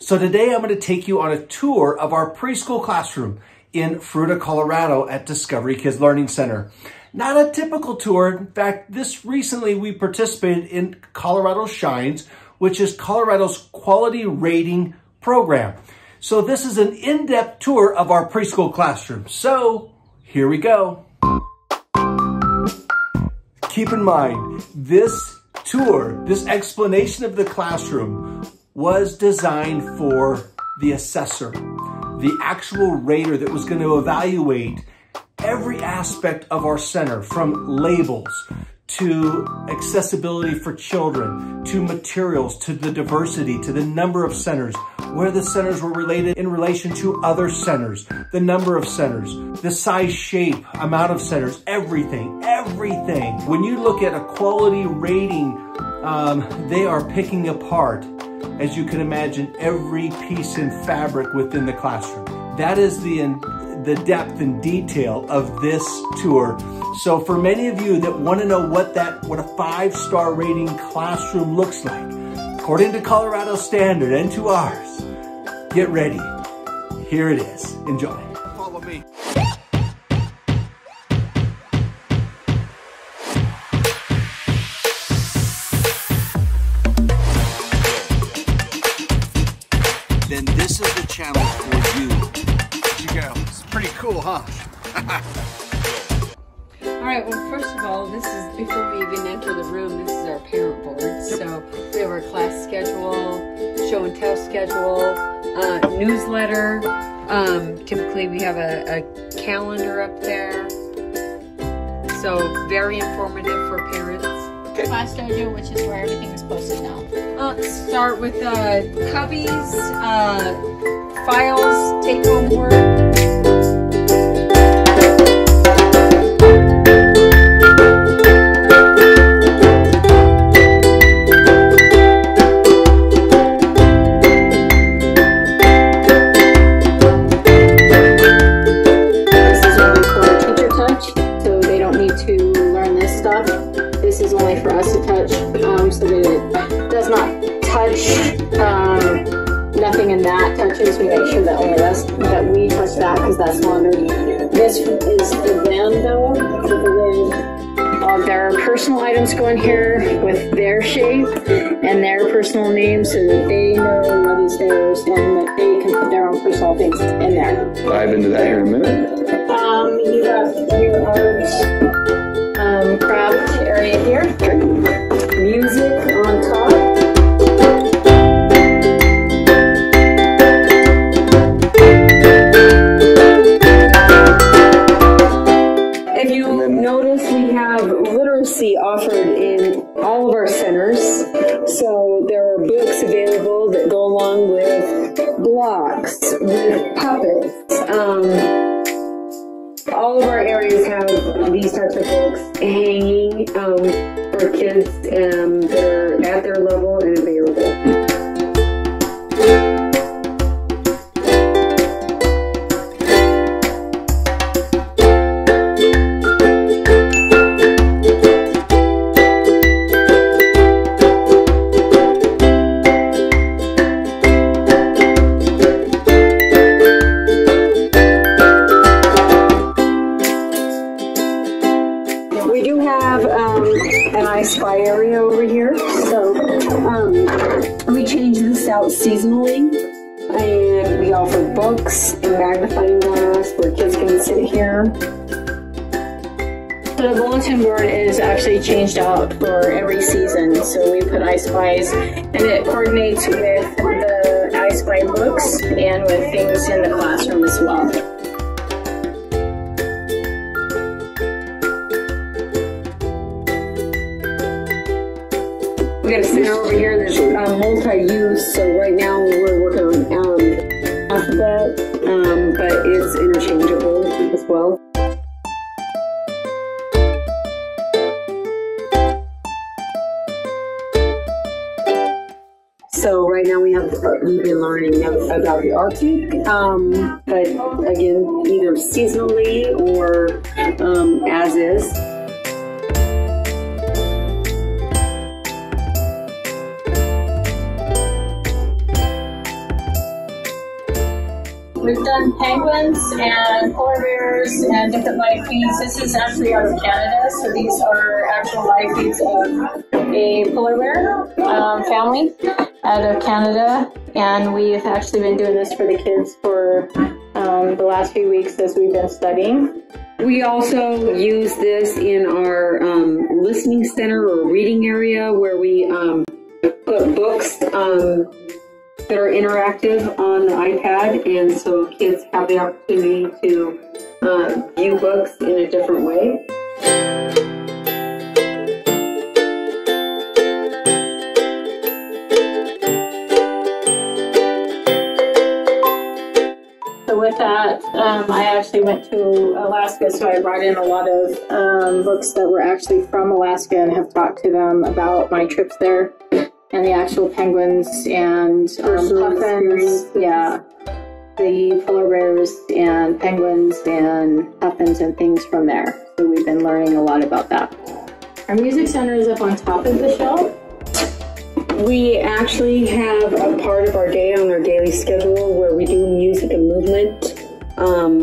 So today I'm going to take you on a tour of our preschool classroom in Fruita, Colorado at Discovery Kids Learning Center. Not a typical tour. In fact, recently we participated in Colorado Shines, which is Colorado's quality rating program. So this is an in-depth tour of our preschool classroom. So here we go. Keep in mind, this tour, this explanation of the classroom was designed for the assessor, the actual rater that was going to evaluate every aspect of our center, from labels to accessibility for children, to materials, to the diversity, to the number of centers, where the centers were related in relation to other centers, the number of centers, the size, shape, amount of centers, everything. When you look at a quality rating, they are picking apart, as you can imagine, every piece in fabric within the classroom. That is the depth and detail of this tour. So for many of you that want to know what a 5-star rating classroom looks like, according to Colorado standard and to ours, get ready. Here it is. Enjoy. Follow me. Then this is the channel for you. You go. It's pretty cool, huh? All right, well, first of all, this is, before we even enter the room, this is our parent board. So we have our class schedule, show and tell schedule, newsletter. Typically we have a calendar up there. So very informative for parents. Class schedule, which is where everything is posted now. Start with cubbies, files, take-home work. This is only for us to touch, so that it does not touch nothing in that touches. We make sure that only us, that we touch that, because that's laundered. This is for them though, their personal items go in here with their shape and their personal name, so that they know what is theirs and that they can put their own personal things in there. Dive into that here in a minute. You have your art craft area here. Music on top. If you notice, we have literacy offered in all of our centers. So there are books available that go along with blocks, with puppets. All of our areas have these types of books hanging for kids that are at their level and available. We do have an I Spy area over here, so we change this out seasonally, and we offer books and magnifying glass where kids can sit here. So the bulletin board is actually changed out for every season, so we put I Spies, and it coordinates with the I Spy books and with things in the classroom as well. We got a center over here that's multi-use, so right now we're working on alphabet, but it's interchangeable as well. So right now we've been learning about the Arctic, but again, either seasonally or as is. We've done penguins and polar bears and different live feeds. This is actually out of Canada, so these are actual live feeds of a polar bear family out of Canada. And we've actually been doing this for the kids for the last few weeks as we've been studying. We also use this in our listening center or reading area where we put books that are interactive on the iPad, and so kids have the opportunity to view books in a different way. So with that, I actually went to Alaska, so I brought in a lot of books that were actually from Alaska and have talked to them about my trips there and the actual penguins and puffins, yeah, the polar bears and penguins and puffins and things from there. So we've been learning a lot about that. Our music center is up on top of the shelf. We actually have a part of our day on our daily schedule where we do music and movement.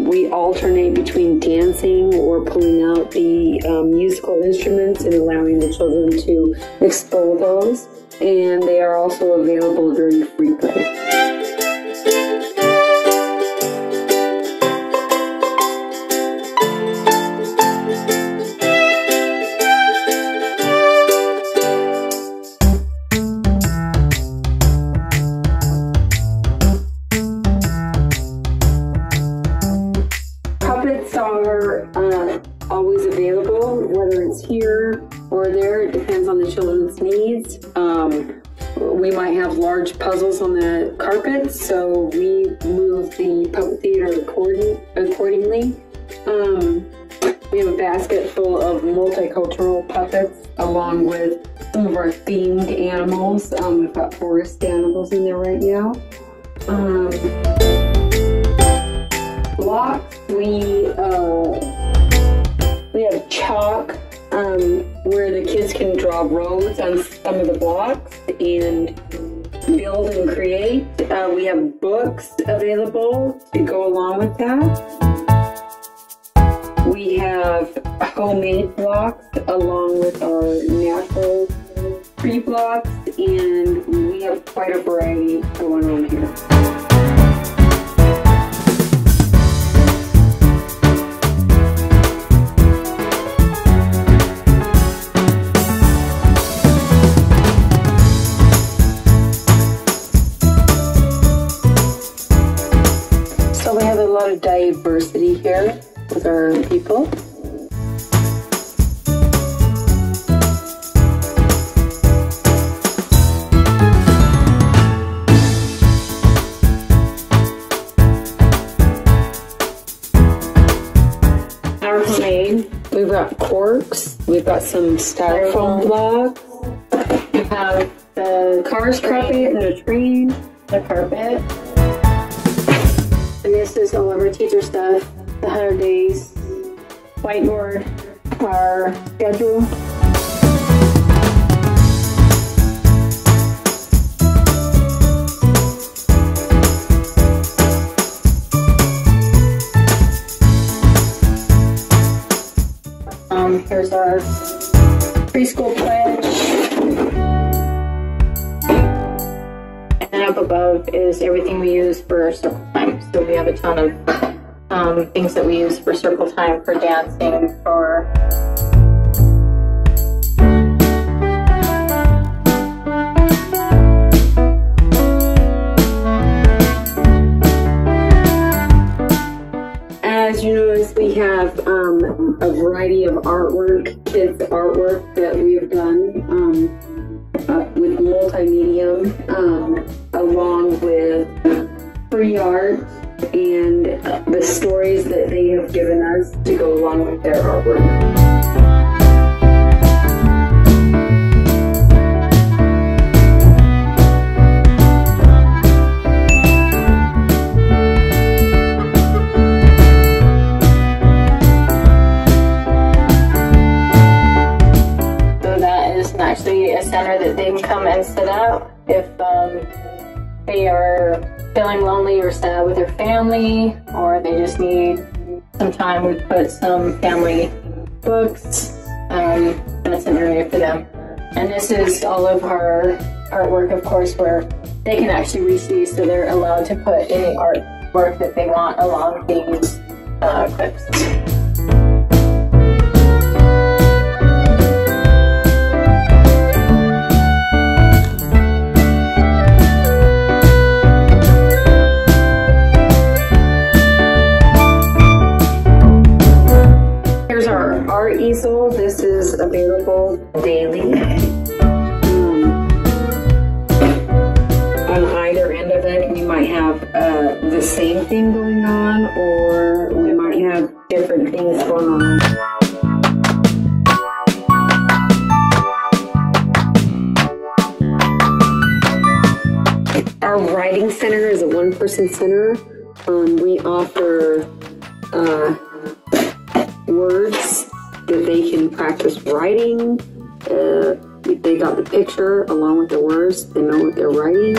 We alternate between dancing or pulling out the musical instruments and allowing the children to explore those. And they are also available during free play. Puppets are always available, whether it's here or there. It depends on the children's needs. We might have large puzzles on the carpet, so we move the puppet theater accordingly. We have a basket full of multicultural puppets along with some of our themed animals. We've got forest animals in there right now. Blocks, we have chalk where the kids can draw roads on some of the blocks and build and create. We have books available to go along with that. We have homemade blocks along with our natural tree blocks, and we have quite a variety going on here. Diversity here with our people. Our homemade, we've got corks, we've got some styrofoam blocks, we have the cars carpet and the train, the carpet. And this is all of our teacher stuff, the 100 days, whiteboard, our schedule. Here's our preschool pledge. And up above is everything we use for circle time. So we have a ton of things that we use for circle time, for dancing, for as you notice, we have a variety of artwork, kids artwork that we have done with multimedia, along with free art and the stories that they have given us to go along with their artwork. Center that they can come and sit out if they are feeling lonely or sad with their family, or they just need some time, we put some family books. That's an area for them. And this is all of our artwork, of course, where they can actually reach these, so they're allowed to put any artwork that they want along these clips. Here's our art easel. This is available daily. On either end of it, we might have the same thing going on, or we might have different things going on. Our writing center is a one-person center. We offer words that they can practice writing. They got the picture along with the words, they know what they're writing.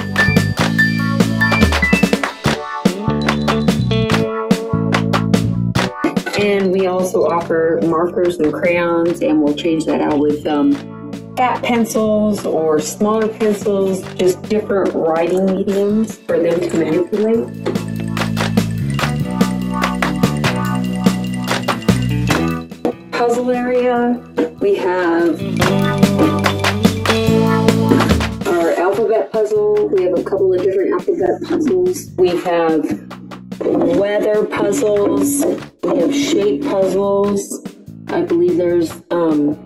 And we also offer markers and crayons, and we'll change that out with fat pencils or smaller pencils, just different writing mediums for them to manipulate. Puzzle area, we have our alphabet puzzle. We have a couple of different alphabet puzzles. We have weather puzzles. We have shape puzzles. I believe there's a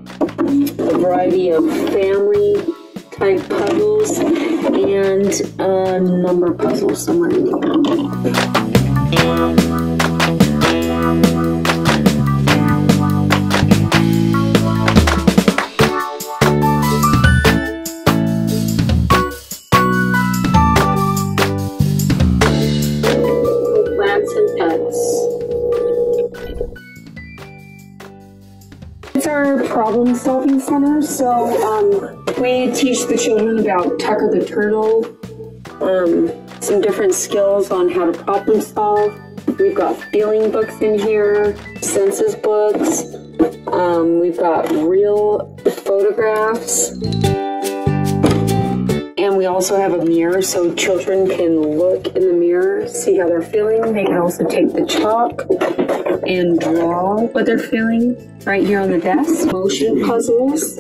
variety of family type puzzles and number puzzles somewhere in there. It's our problem-solving center, so we teach the children about Tucker the Turtle, some different skills on how to problem solve. We've got feeling books in here, census books, we've got real photographs, and we also have a mirror so children can look in the mirror, see how they're feeling. They can also take the chalk and draw what they're feeling right here on the desk. Motion puzzles.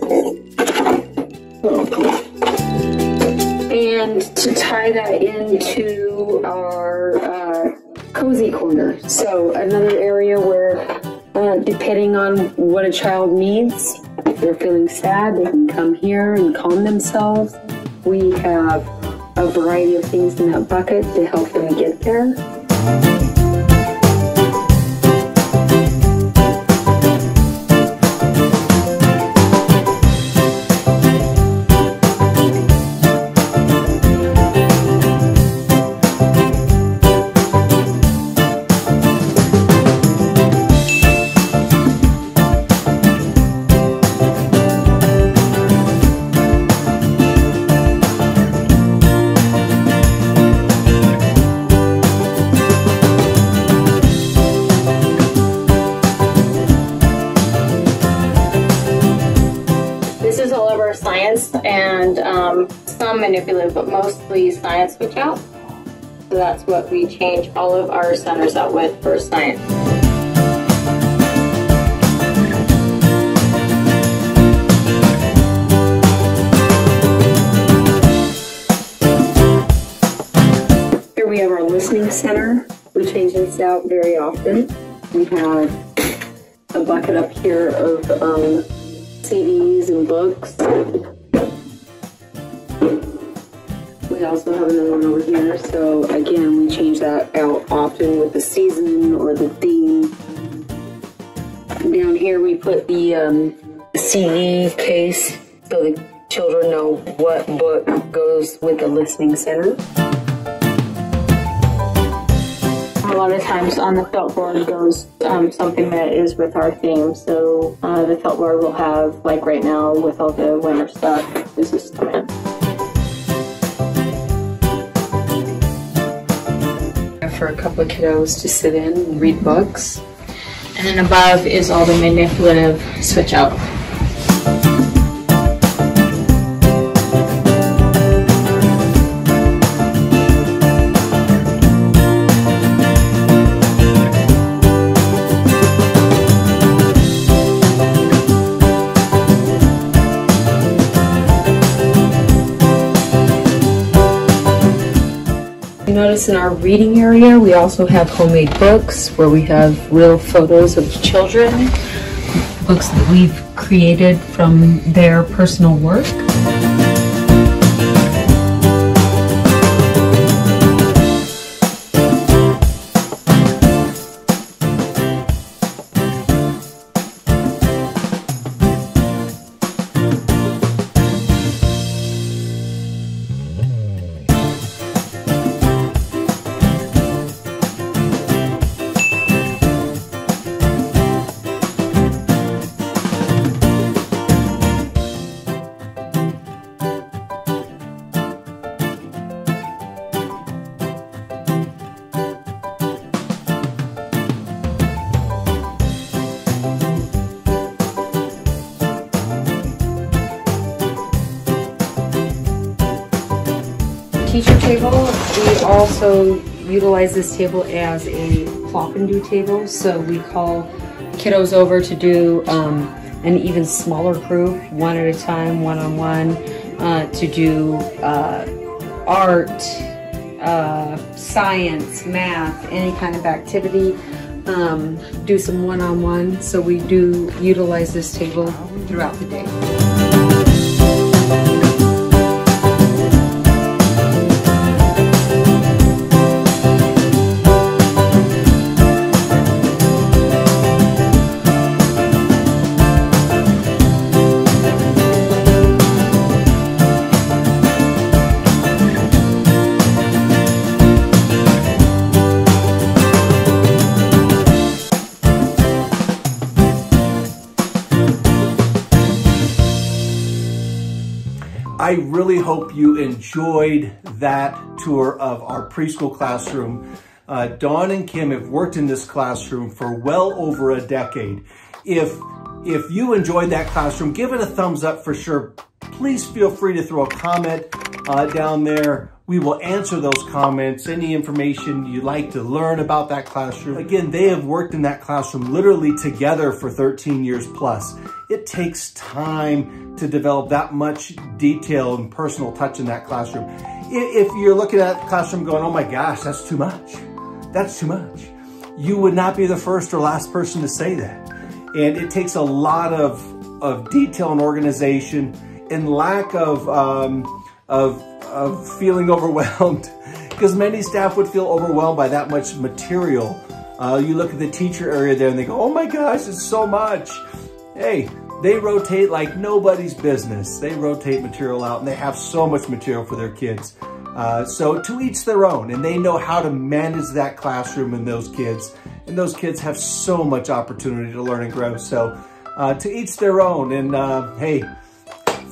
And to tie that into our cozy corner. So another area where, depending on what a child needs, if they're feeling sad, they can come here and calm themselves. We have a variety of things in that bucket to help them get there. And some manipulative, but mostly science switch out. So that's what we change all of our centers out with for science. Here we have our listening center. We change this out very often. We have a bucket up here of CDs and books. We also have another one over here, so again, we change that out often with the season or the theme. Down here we put the CD case so the children know what book goes with the listening center. A lot of times on the felt board goes something that is with our theme. So the felt board will have, like right now with all the winter stuff, this is snowman. for a couple of kiddos to sit in and read books. And then above is all the manipulative switch out. Notice in our reading area we also have homemade books where we have real photos of children, books that we've created from their personal work. Teacher table, we also utilize this table as a plop and do table, so we call kiddos over to do an even smaller group, one at a time, one-on-one, to do art, science, math, any kind of activity, do some one-on-one, so we do utilize this table throughout the day. I really hope you enjoyed that tour of our preschool classroom. Dawn and Kim have worked in this classroom for well over a decade. If you enjoyed that classroom, give it a thumbs up for sure. Please feel free to throw a comment down there. We will answer those comments, any information you'd like to learn about that classroom. Again, they have worked in that classroom literally together for 13 years plus. It takes time to develop that much detail and personal touch in that classroom. If you're looking at the classroom going, oh my gosh, that's too much. That's too much. You would not be the first or last person to say that. And it takes a lot of detail and organization and lack of feeling overwhelmed, because many staff would feel overwhelmed by that much material. You look at the teacher area there and they go, oh my gosh, it's so much. Hey, they rotate like nobody's business. They rotate material out and they have so much material for their kids. So to each their own, and they know how to manage that classroom and those kids. And those kids have so much opportunity to learn and grow. So to each their own. And hey,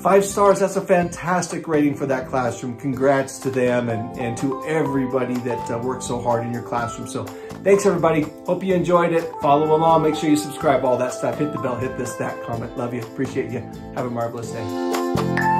5 stars, that's a fantastic rating for that classroom. Congrats to them and to everybody that worked so hard in your classroom. So thanks everybody. Hope you enjoyed it. Follow along. Make sure you subscribe, all that stuff. Hit the bell, hit this, that, comment. Love you. Appreciate you. Have a marvelous day.